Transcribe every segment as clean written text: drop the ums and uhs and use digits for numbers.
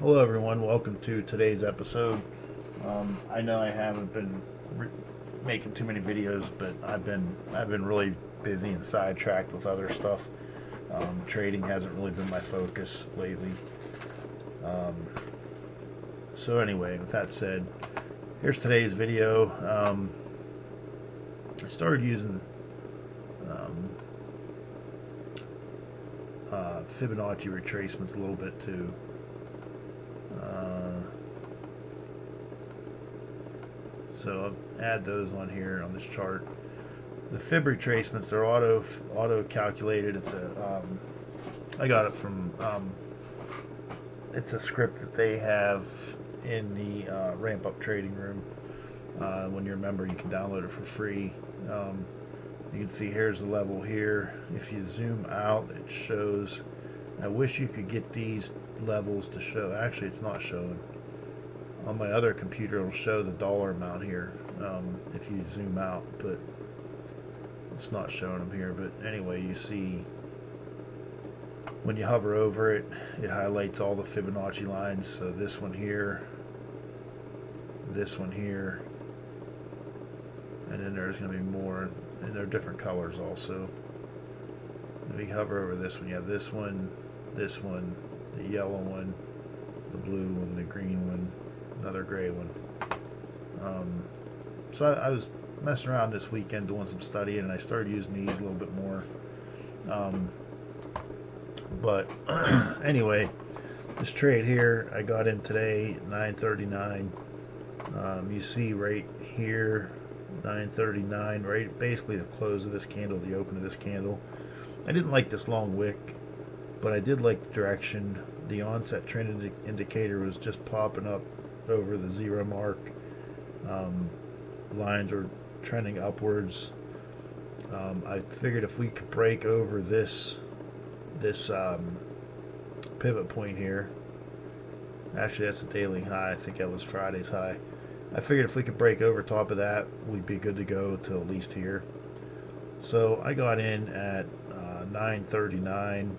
Hello, everyone. Welcome to today's episode. I know I haven't been making too many videos, but I've been really busy and sidetracked with other stuff. Trading hasn't really been my focus lately. Um, so anyway, with that said, here's today's video. I started using um, Fibonacci retracements a little bit too. Uh, So I'll add those on here on this chart. The fib retracements, they're auto calculated. I got it from it's a script that they have in the ramp up trading room. When you're a member, you can download it for free. You can see here's the level here. If you zoom out, it shows. I wish you could get these levels to show. Actually, it's not showing. On my other computer, it'll show the dollar amount here if you zoom out, but it's not showing them here. But anyway, you see when you hover over it, it highlights all the Fibonacci lines. So this one here, and then there's going to be more, and they're different colors also. If you hover over this one, you have this one, the yellow one, the blue one, the green one, another gray one. So I was messing around this weekend doing some studying, and I started using these a little bit more. But anyway, this trade here I got in today, 9:39. You see right here, 9:39, right, basically the close of this candle, the open of this candle. I didn't like this long wick, but I did like the direction. The onset trend indicator was just popping up over the zero mark. Lines are trending upwards. I figured if we could break over this pivot point here, actually that's a daily high, I think that was Friday's high. I figured if we could break over top of that, we'd be good to go till at least here. So I got in at 9:39,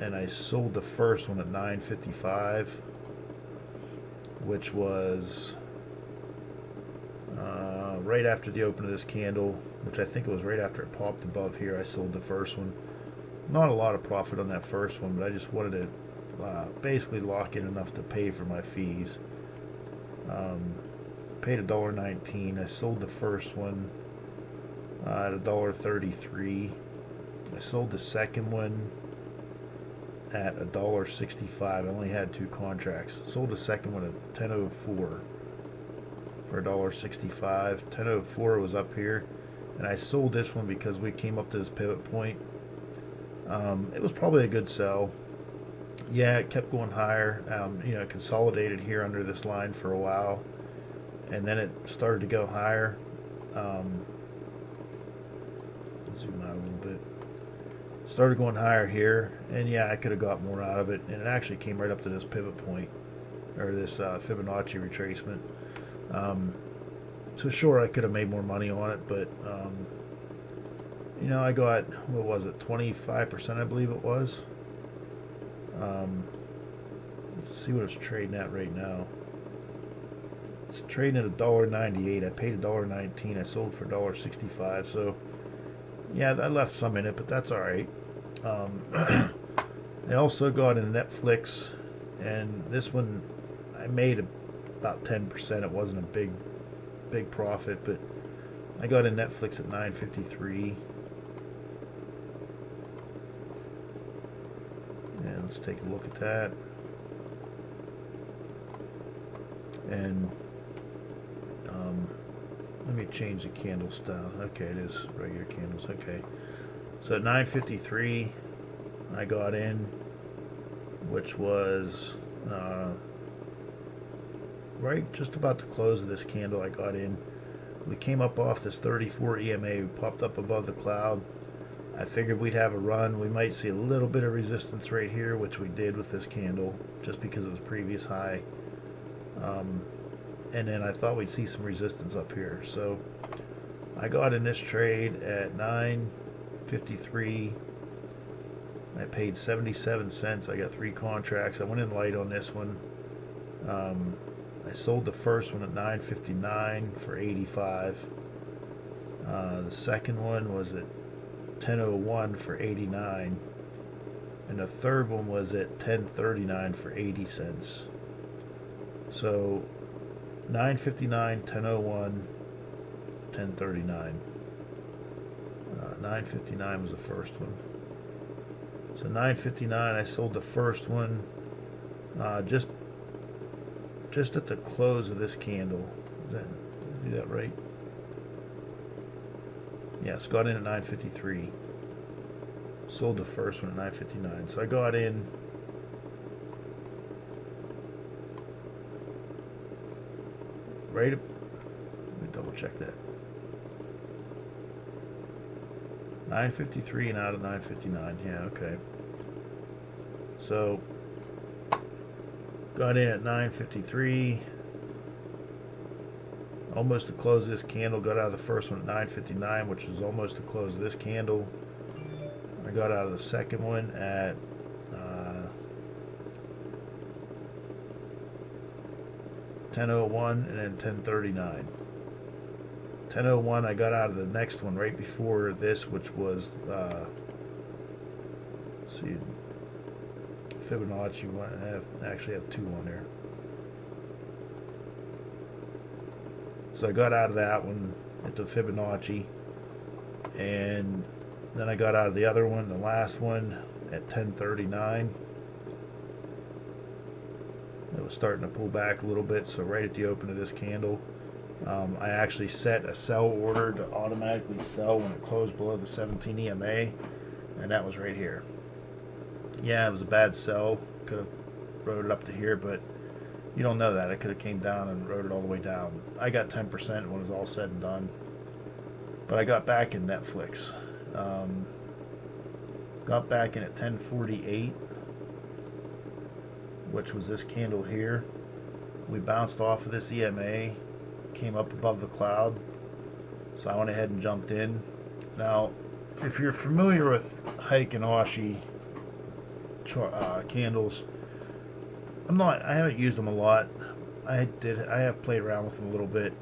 and I sold the first one at 9:55, which was right after the open of this candle, which I think it was right after it popped above here. I sold the first one. Not a lot of profit on that first one, but I just wanted to basically lock in enough to pay for my fees. Paid $1.19. I sold the first one at $1.33. I sold the second one at $1.65. I only had two contracts. Sold the second one at 10.04 for $1.65. 10.04 was up here, and I sold this one because we came up to this pivot point. It was probably a good sell. Yeah, it kept going higher. It consolidated here under this line for a while, and then it started to go higher. Zoom out a little bit. Started going higher here, and yeah, I could have got more out of it, and it actually came right up to this pivot point, or this Fibonacci retracement. So sure, I could have made more money on it, but I got, what was it, 25%, I believe it was. Let's see what it's trading at right now. It's trading at $1.98. I paid $1.19. I sold for $1.65. So yeah, I left some in it, but that's all right. I also got in Netflix, and this one I made about 10%. It wasn't a big profit, but I got in Netflix at 9.53. And let's take a look at that. And let me change the candle style. Okay, it is regular candles. Okay, so at 9:53, I got in, which was right just about the close of this candle. I got in. We came up off this 34 EMA. We popped up above the cloud. I figured we'd have a run. We might see a little bit of resistance right here, which we did with this candle, just because it was previous high. And then I thought we'd see some resistance up here. So I got in this trade at 9:53. I paid 77 cents. I got 3 contracts. I went in light on this one. I sold the first one at 9.59 for 85. The second one was at 10.01 for 89, and the third one was at 10.39 for 80 cents. So 9.59, 10.01, 10.39. 9.59 was the first one. So 9.59, I sold the first one just at the close of this candle. Did I do that right? Yes, got in at 9.53. Sold the first one at 9.59. So I got in right. Let me double check that. 9.53 and out of 9.59. Yeah, okay. So got in at 9.53. Almost to close this candle. Got out of the first one at 9.59, which was almost to close this candle. I got out of the second one at 10.01 and then 10.39. 10.01, I got out of the next one right before this, which was let's see, Fibonacci one. I actually have 2 on there. So I got out of that one at the Fibonacci, and then I got out of the other one, the last one, at 10.39. It was starting to pull back a little bit, so right at the open of this candle, I actually set a sell order to automatically sell when it closed below the 17 EMA, and that was right here. Yeah, it was a bad sell. Could have rode it up to here, but you don't know that. I could have came down and rode it all the way down. I got 10% when it was all said and done. But I got back in Netflix. Got back in at 10.48, which was this candle here. We bounced off of this EMA, came up above the cloud, so I went ahead and jumped in. Now, if you're familiar with Heiken Ashi candles, I haven't used them a lot. I have played around with them a little bit,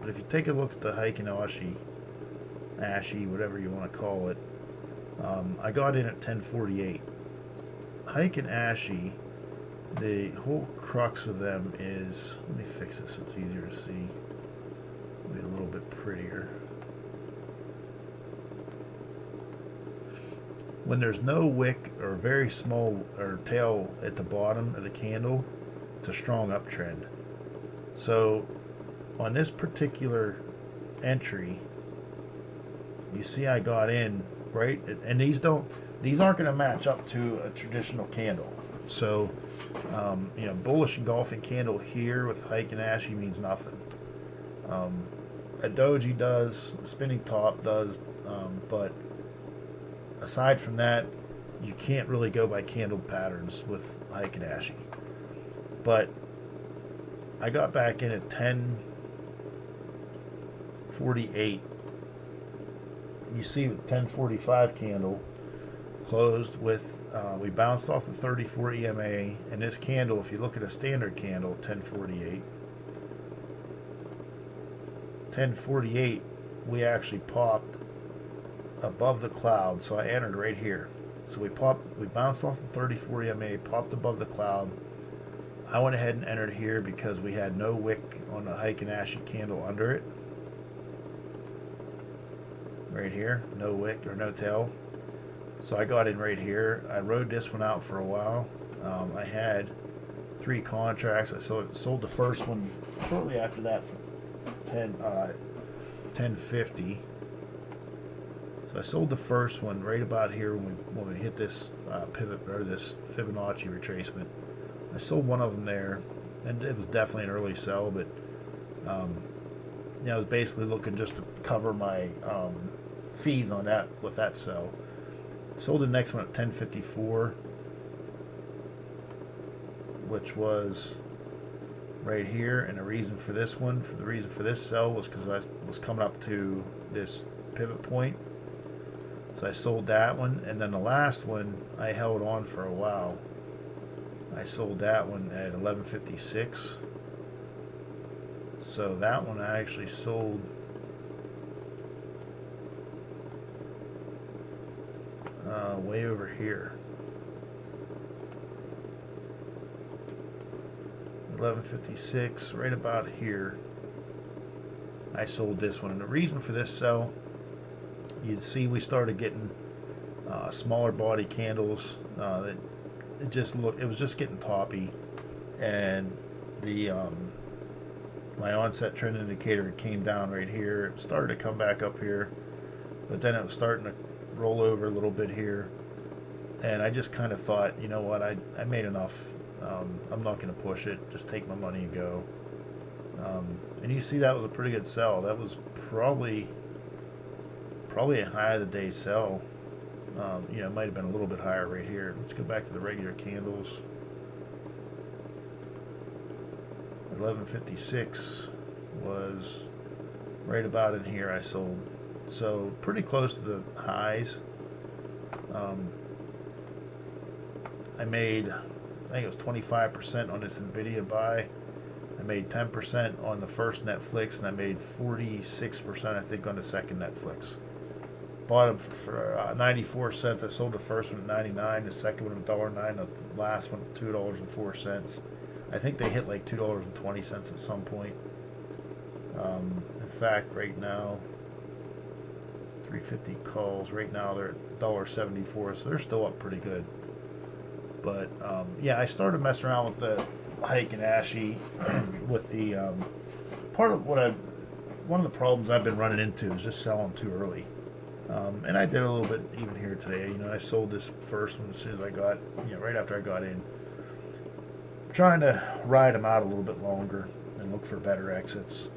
but if you take a look at the Heiken Ashi, whatever you want to call it, I got in at 10.48. Heiken Ashi, the whole crux of them is, let me fix this so it's easier to see, maybe a little bit prettier. When there's no wick or very small or tail at the bottom of the candle, it's a strong uptrend. So on this particular entry, you see I got in right, and these aren't going to match up to a traditional candle. So bullish engulfing candle here with Heiken Ashi means nothing. A doji does, a spinning top does, but aside from that, you can't really go by candle patterns with Heiken Ashi. But I got back in at 10.48. You see the 10.45 candle closed with, we bounced off the 34 EMA, and this candle, if you look at a standard candle, 10.48, 10.48, we actually popped above the cloud, so I entered right here. So we bounced off the 34 EMA, popped above the cloud. I went ahead and entered here because we had no wick on the Heiken Ashi candle under it. Right here, no wick or no tail. So I got in right here. I rode this one out for a while. I had 3 contracts. I sold the first one shortly after that for 10.50. So I sold the first one right about here when we hit this pivot or this Fibonacci retracement. I sold one of them there, and it was definitely an early sell, but I was basically looking just to cover my fees on that with that sell. Sold the next one at 10.54, which was right here, and the reason for this sell was because I was coming up to this pivot point. So I sold that one, and then the last one I held on for a while. I sold that one at 11.56. So that one I actually sold way over here. 11.56, right about here. I sold this one, and the reason for this sell, you'd see we started getting smaller body candles. That it was just getting toppy, and the my onset trend indicator came down right here. It started to come back up here, but then it was starting to roll over a little bit here, and I just kind of thought, you know what, I made enough. I'm not going to push it. Just take my money and go. And you see that was a pretty good sell. That was probably a high of the day sell. You know, it might have been a little bit higher right here. Let's go back to the regular candles. 11.56 was right about in here I sold. So pretty close to the highs. I made, I think it was 25% on this Nvidia buy. I made 10% on the first Netflix, and I made 46% I think on the second Netflix. Bought them for 94 cents. I sold the first one at 99, the second one at $1.09, the last one at $2.04. I think they hit like $2.20 at some point. In fact, right now, 350 calls. Right now they're at $1.74, so they're still up pretty good. But yeah, I started messing around with the Heiken Ashi with the one of the problems I've been running into is just selling too early. And I did a little bit even here today. You know, I sold this first one as soon as I got, you know, right after I got in. I'm trying to ride them out a little bit longer and look for better exits.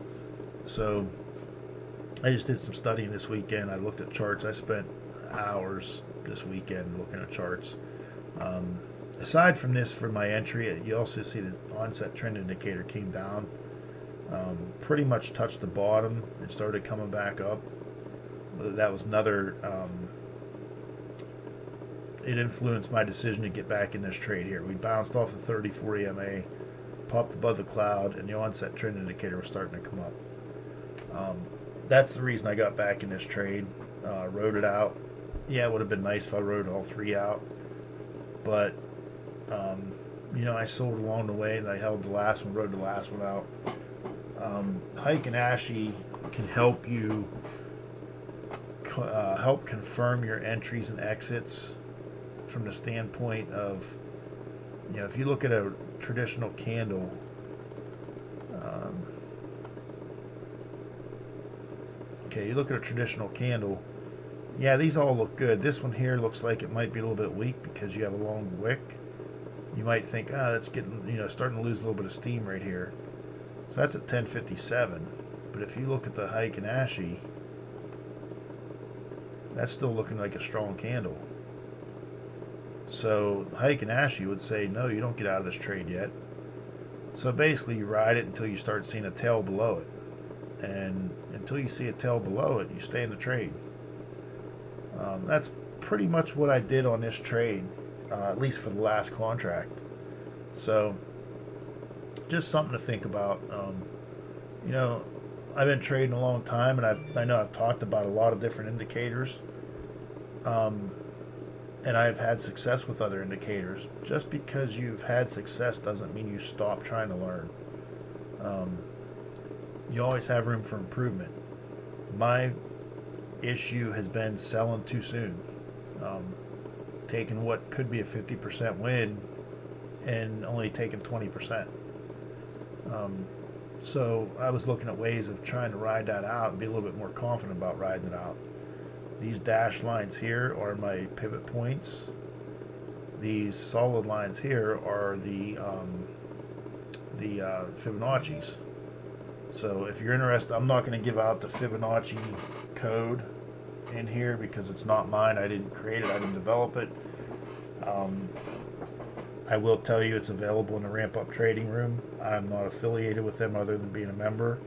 So I just did some studying this weekend. I looked at charts. I spent hours this weekend looking at charts. Aside from this, for my entry, you also see the onset trend indicator came down. Pretty much touched the bottom and started coming back up. That was another, it influenced my decision to get back in this trade here. We bounced off the 30-40 MA, popped above the cloud, and the onset trend indicator was starting to come up. That's the reason I got back in this trade. Rode it out. Yeah, it would have been nice if I rode all three out, but you know, I sold along the way, and I held the last one, rode the last one out. Heiken Ashi can help you help confirm your entries and exits from the standpoint of, you know, if you look at a traditional candle, okay, you look at a traditional candle, yeah, these all look good. This one here looks like it might be a little bit weak because you have a long wick. You might think, that's getting, you know, starting to lose a little bit of steam right here. So that's at 10.57. But if you look at the Heiken Ashi, that's still looking like a strong candle. So Heiken Ashi would say, no, you don't get out of this trade yet. So basically you ride it until you start seeing a tail below it. And until you see a tail below it, you stay in the trade. That's pretty much what I did on this trade, at least for the last contract. So just something to think about. You know, I've been trading a long time, and I know I've talked about a lot of different indicators, and I've had success with other indicators. Just because you've had success doesn't mean you stop trying to learn. You always have room for improvement. My issue has been selling too soon, taking what could be a 50% win and only taking 20%. So I was looking at ways of trying to ride that out and be a little bit more confident about riding it out. These dashed lines here are my pivot points. These solid lines here are the Fibonacci's. So if you're interested, I'm not going to give out the Fibonacci code in here because it's not mine. I didn't create it. I didn't develop it. I will tell you it's available in the Ramp Up Trading Room. I'm not affiliated with them other than being a member.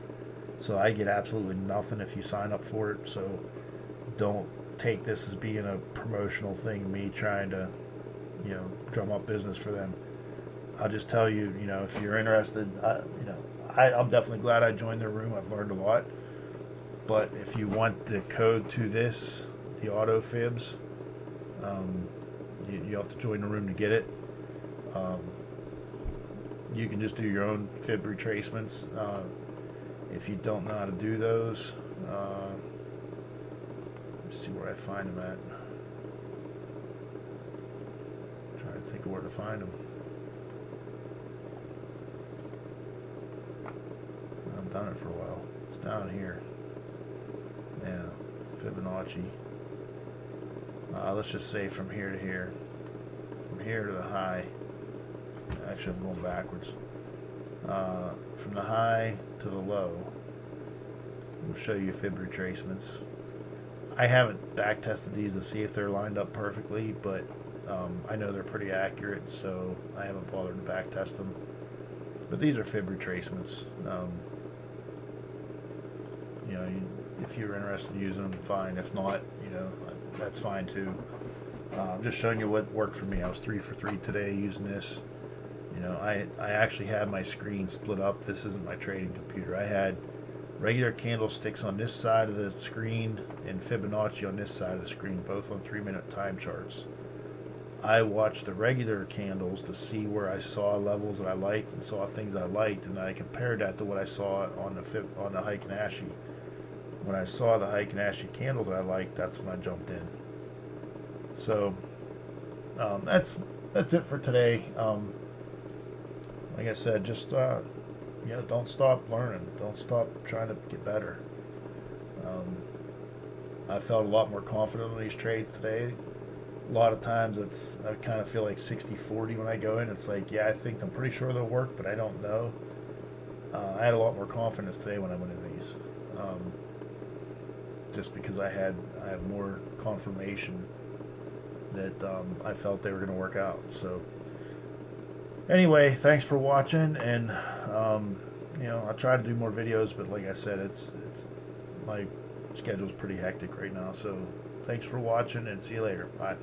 So I get absolutely nothing if you sign up for it. So don't take this as being a promotional thing, me trying to, drum up business for them. I'll just tell you, if you're interested, I'm definitely glad I joined their room. I've learned a lot. But if you want the code to this, the auto fibs, you have to join the room to get it. You can just do your own fib retracements. If you don't know how to do those, let's see where I find them at. I'm trying to think of where to find them. I've done it for a while. It's down here. Yeah, Fibonacci. Let's just say from here to here. From here to the high. Actually, I'm going backwards. From the high to the low. We'll show you fib retracements. I haven't back tested these to see if they're lined up perfectly, but I know they're pretty accurate, so I haven't bothered to back test them. But these are fib retracements. If you're interested in using them, fine. If not, that's fine too. I'm just showing you what worked for me. I was 3 for 3 today using this. I actually had my screen split up. This isn't my trading computer. I had regular candlesticks on this side of the screen and Fibonacci on this side of the screen, both on 3-minute time charts. I watched the regular candles to see where I saw levels that I liked and saw things I liked, and then I compared that to what I saw on the Heiken Ashi. When I saw the Heiken Ashi candle that I liked, that's when I jumped in. So that's it for today. Like I said, just don't stop learning. Don't stop trying to get better. I felt a lot more confident in these trades today. A lot of times I kind of feel like 60-40 when I go in. It's like, yeah, I think I'm pretty sure they'll work, but I don't know. I had a lot more confidence today when I went in these, just because I had more confirmation that I felt they were going to work out. So anyway, thanks for watching, and I'll try to do more videos, but like I said, it's my schedule's pretty hectic right now. So thanks for watching, and see you later. Bye.